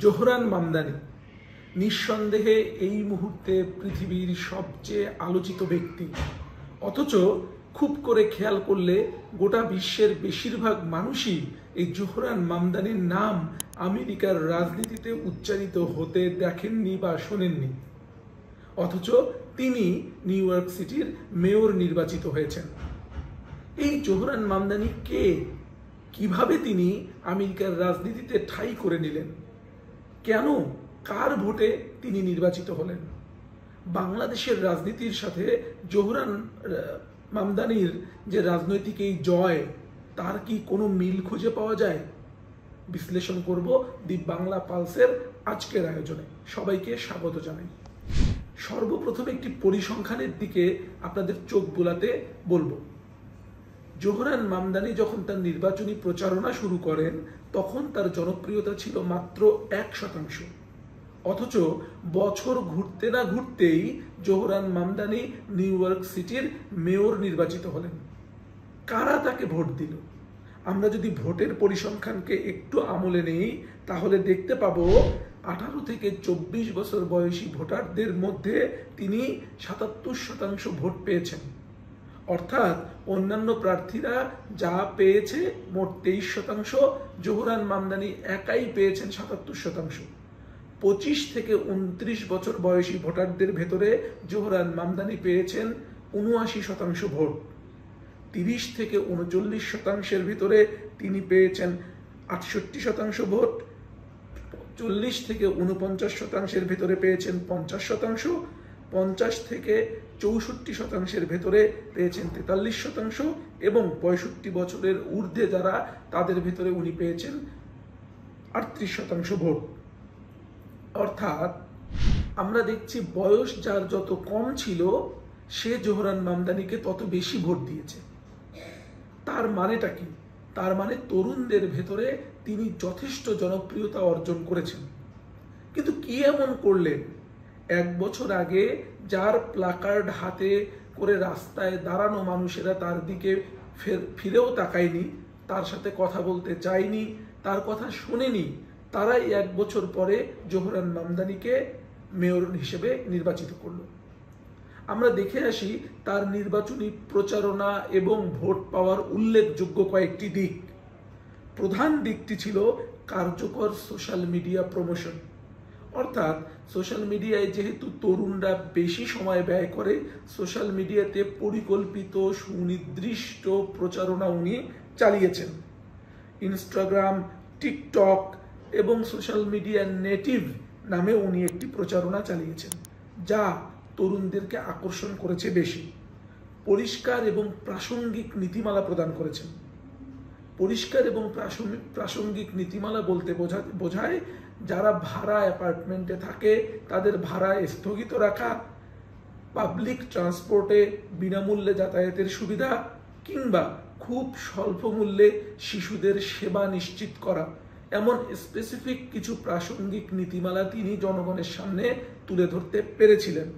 Zohran Mamdani নিঃসন্দেহে এই মুহূর্তে পৃথিবীর সবচেয়ে আলোচিত ব্যক্তি। অথচ খুব করে খেয়াল করলে গোটা বিশ্বের বেশিরভাগ মানুষই এই জোহরান মামদানির নাম আমেরিকার রাজনীতিতে উচ্চারিত হতে দেখেননি বা শোনেননি। অথচ তিনি নিউ ইয়র্ক সিটির মেয়র নির্বাচিত হয়েছেন। এই জোহরান মামদানি কে? কিভাবে তিনি আমেরিকার রাজনীতিতে ঠাঁই করে নিলেন? কেন, কার ভোটে তিনি নির্বাচিত হলেন? বাংলাদেশের রাজনীতির সাথে জোহরান মামদানির যে রাজনৈতিক এই জয়, তার কি কোনো মিল খুঁজে পাওয়া যায়? বিশ্লেষণ করব দি বাংলা পালসের আজকের আয়োজনে। সবাইকে স্বাগত জানাই। সর্বপ্রথম একটি পরিসংখ্যানের দিকে আপনাদের চোখ বোলাতে বলবো। জোহরান মামদানি যখন তার নির্বাচনী প্রচারণা শুরু করেন তখন তার জনপ্রিয়তা ছিল মাত্র 1%। অথচ বছর ঘুরতে না ঘুরতেই জোহরান মামদানি নিউ ইয়র্ক সিটির মেয়র নির্বাচিত হলেন। কারা তাকে ভোট দিল? আমরা যদি ভোটের পরিসংখ্যানকে একটু আমলে নেই তাহলে দেখতে পাবো 18 থেকে 24 বছর বয়সী ভোটারদের মধ্যে তিনি 77% ভোট পেয়েছেন। অর্থাৎ অন্যান্য প্রার্থীরা যা পেয়েছে মোট 23%, জোহরান মামদানি একাই পেয়েছেন 77%। 25 থেকে 29 বছর বয়সী ভোটারদের ভেতরে জোহরান মামদানি পেয়েছেন 79% ভোট। 30 থেকে 39% ভিতরে তিনি পেয়েছেন 68% ভোট। 40 থেকে 49% ভিতরে পেয়েছেন 50%। 50 থেকে 64% ভেতরে পেয়েছেন 43% এবং 65 বছরের ঊর্ধ্বে যারা তাদের ভেতরে উনি পেয়েছেন 38% ভোট। অর্থাৎ আমরা দেখছি বয়স যার যত কম ছিল সে জোহরান মামদানিকে তত বেশি ভোট দিয়েছে। তার মানেটা কি? তার মানে তরুণদের ভেতরে তিনি যথেষ্ট জনপ্রিয়তা অর্জন করেছেন। কিন্তু কি এমন করলেন? 1 বছর আগে যার প্লাকার্ড হাতে করে রাস্তায় দাঁড়ানো মানুষেরা তার দিকে ফিরেও তাকায়নি, তার সাথে কথা বলতে চায়নি, তার কথা শোনেনি, তারাই 1 বছর পরে জোহরান মামদানিকে মেয়র হিসেবে নির্বাচিত করল। আমরা দেখে আসি তার নির্বাচনী প্রচারণা এবং ভোট পাওয়ার উল্লেখযোগ্য কয়েকটি দিক। প্রধান দিকটি ছিল কার্যকর সোশ্যাল মিডিয়া প্রমোশন। অর্থাৎ সোশ্যাল মিডিয়ায় যেহেতু তরুণরা বেশি সময় ব্যয় করে, সোশ্যাল মিডিয়াতে পরিকল্পিত সুনির্দিষ্ট প্রচারণা উনি চালিয়েছেন। ইনস্টাগ্রাম, টিকটক এবং সোশ্যাল মিডিয়া নেটিভ নামে উনি একটি প্রচারণা চালিয়েছেন যা তরুণদেরকে আকর্ষণ করেছে বেশি। পরিষ্কার এবং প্রাসঙ্গিক নীতিমালা প্রদান করেছেন। পরিষ্কার এবং প্রাসঙ্গিক নীতিমালা বলতে বোঝায় যারা ভাড়া অ্যাপার্টমেন্টে থাকে তাদের ভাড়া স্থগিত রাখা, পাবলিক ট্রান্সপোর্টে বিনামূল্যে যাতায়াতের সুবিধা, কিংবা খুব স্বল্প মূল্যে শিশুদের সেবা নিশ্চিত করা, এমন স্পেসিফিক কিছু প্রাসঙ্গিক নীতিমালা তিনি জনগণের সামনে তুলে ধরতে পেরেছিলেন।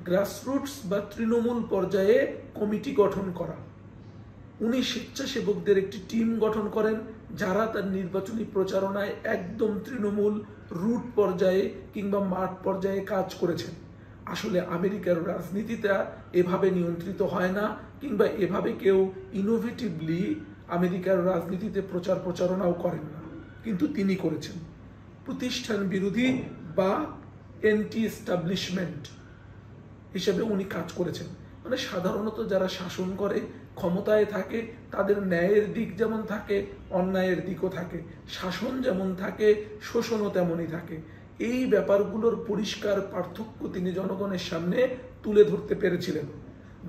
গ্রাসরুটস বা তৃণমূল পর্যায়ে কমিটি গঠন করা। উনি স্বেচ্ছাসেবকদের একটি টিম গঠন করেন যারা তার নির্বাচনী প্রচারণায় একদম তৃণমূল রুট পর্যায়ে কিংবা মাঠ পর্যায়ে কাজ করেছেন। আসলে আমেরিকার রাজনীতিটা এভাবে নিয়ন্ত্রিত হয় না, কিংবা এভাবে কেউ ইনোভেটিভলি আমেরিকার রাজনীতিতে প্রচারণাও করেন না, কিন্তু তিনি করেছেন। প্রতিষ্ঠান বিরোধী বা অ্যান্টি এস্টাবলিশমেন্ট হিসেবে উনি কাজ করেছেন। মানে সাধারণত যারা শাসন করে, ক্ষমতায় থাকে, তাদের ন্যায়ের দিক যেমন থাকে অন্যায়ের দিকও থাকে, শাসন যেমন থাকে শোষণও তেমনই থাকে। এই ব্যাপারগুলোর পরিষ্কার পার্থক্য তিনি জনগণের সামনে তুলে ধরতে পেরেছিলেন।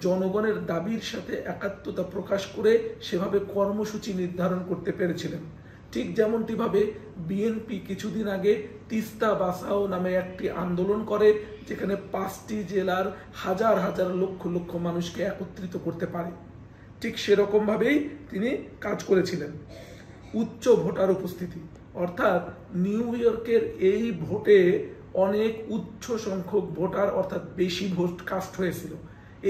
জনগণের দাবির সাথে একাত্মতা প্রকাশ করে সেভাবে কর্মসূচি নির্ধারণ করতে পেরেছিলেন। ঠিক যেমনটিভাবে বিএনপি কিছুদিন আগে তিস্তা বাঁচাও নামে একটি আন্দোলন করে, যেখানে 5টি জেলার হাজার হাজার লক্ষ লক্ষ মানুষকে একত্রিত করতে পারে। ঠিক সেরকম ভাবেই তিনি কাজ করেছিলেন। উচ্চ ভোটার উপস্থিতি, অর্থাৎ নিউ ইয়র্কের এই ভোটে অনেক উচ্চ সংখ্যক ভোটার অর্থাৎ বেশি ভোট কাস্ট হয়েছিল।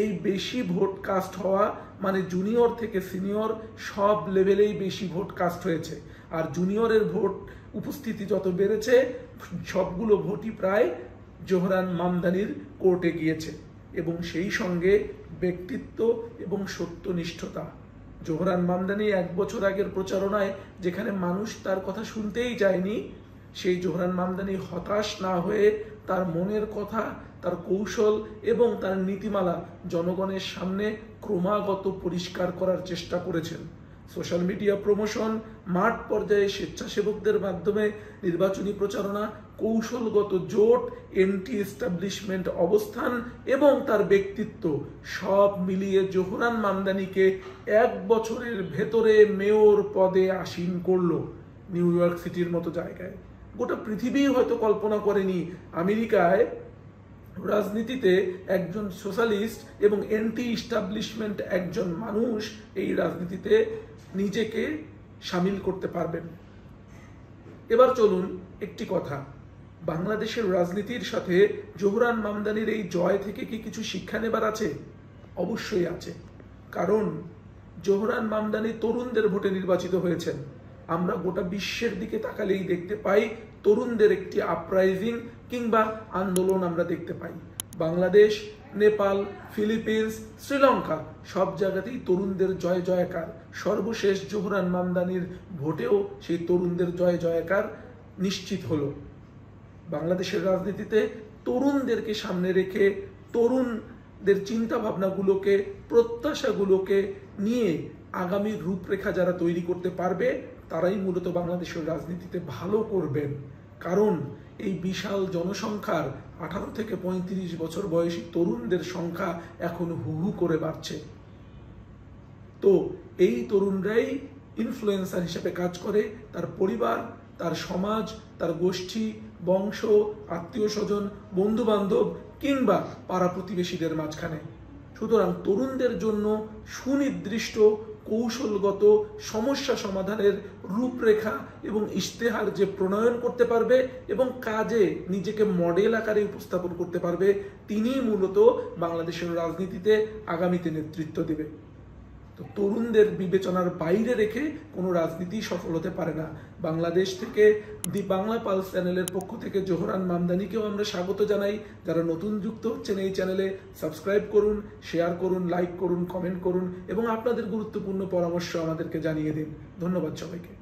এই বেশি ভোট কাস্ট হওয়া মানে জুনিয়র থেকে সিনিয়র সব লেভেলেই বেশি ভোট কাস্ট হয়েছে, আর জুনিয়রের ভোট উপস্থিতি যত বেড়েছে সবগুলো ভোটই প্রায় জোহরান মামদানির কোর্টে গিয়েছে, এবং সেই সঙ্গে ব্যক্তিত্ব এবং সত্যনিষ্ঠতা। জোহরান মামদানি 1 বছর আগের প্রচারণায় যেখানে মানুষ তার কথা শুনতেই চায়নি, সেই জোহরান মামদানি হতাশ না হয়ে তার মনের কথা, তার কৌশল এবং তার নীতিমালা জনগণের সামনে ক্রমাগত পরিষ্কার করার চেষ্টা করেছেন। সোশ্যাল মিডিয়া প্রমোশন, মাঠ পর্যায়ে স্বেচ্ছাসেবকদের মাধ্যমে নির্বাচনী প্রচারণা, কৌশলগত জোট, এন্টি এস্টাবলিশমেন্ট অবস্থান এবং তার ব্যক্তিত্ব সব মিলিয়ে জোহরান মামদানিকে 1 বছরের ভেতরে মেয়র পদে আসীন করলো নিউ ইয়র্ক সিটির মতো জায়গায়। গোটা পৃথিবী হয়তো কল্পনা করেনি আমেরিকায় রাজনীতিতে একজন সোশ্যালিস্ট এবং এন্টি এস্টাবলিশমেন্ট একজন মানুষ এই রাজনীতিতে নিজেকে সামিল করতে পারবেন। এবার চলুন একটি কথা, বাংলাদেশের রাজনীতির সাথে জোহরান মামদানির এই জয় থেকে কি কিছু শিক্ষা নেবার আছে? অবশ্যই আছে, কারণ জোহরান মামদানি তরুণদের ভোটে নির্বাচিত হয়েছেন। আমরা গোটা বিশ্বের দিকে তাকালেই দেখতে পাই তরুণদের একটি আপরাইজিং কিংবা আন্দোলন আমরা দেখতে পাই। বাংলাদেশ, নেপাল, ফিলিপিন্স, শ্রীলঙ্কা সব জায়গাতেই তরুণদের জয় জয়কার। সর্বশেষ জোহরান মামদানির ভোটেও সেই তরুণদের জয় জয়কার নিশ্চিত হলো। বাংলাদেশের রাজনীতিতে তরুণদেরকে সামনে রেখে তরুণদের চিন্তা ভাবনাগুলোকে, প্রত্যাশাগুলোকে নিয়ে আগামী রূপরেখা যারা তৈরি করতে পারবে তারাই মূলত বাংলাদেশের রাজনীতিতে ভালো করবেন। কারণ এই বিশাল জনসংখ্যার 18 থেকে 35 বছর বয়সী তরুণদের সংখ্যা এখন হু হু করে বাড়ছে। তো এই তরুণরাই ইনফ্লুয়েন্সার হিসেবে কাজ করে তার পরিবার, তার সমাজ, তার গোষ্ঠী, বংশ, আত্মীয় স্বজন, বন্ধু বান্ধব কিংবা পাড়া প্রতিবেশীদের মাঝখানে। সুতরাং তরুণদের জন্য সুনির্দিষ্ট কৌশলগত সমস্যা সমাধানের রূপরেখা এবং ইশতেহার যে প্রণয়ন করতে পারবে এবং কাজে নিজেকে মডেল আকারে উপস্থাপন করতে পারবে, তিনিই মূলত বাংলাদেশের রাজনীতিতে আগামীতে নেতৃত্ব দেবে। তো তরুণদের বিবেচনার বাইরে রেখে কোনো রাজনীতি সফল হতে পারে না। বাংলাদেশ থেকে দি বাংলা পালস চ্যানেলের পক্ষ থেকে জোহরান মামদানিকেও আমরা স্বাগত জানাই। যারা নতুন যুক্ত হচ্ছেন এই চ্যানেলে সাবস্ক্রাইব করুন, শেয়ার করুন, লাইক করুন, কমেন্ট করুন এবং আপনাদের গুরুত্বপূর্ণ পরামর্শ আমাদেরকে জানিয়ে দিন। ধন্যবাদ সবাইকে।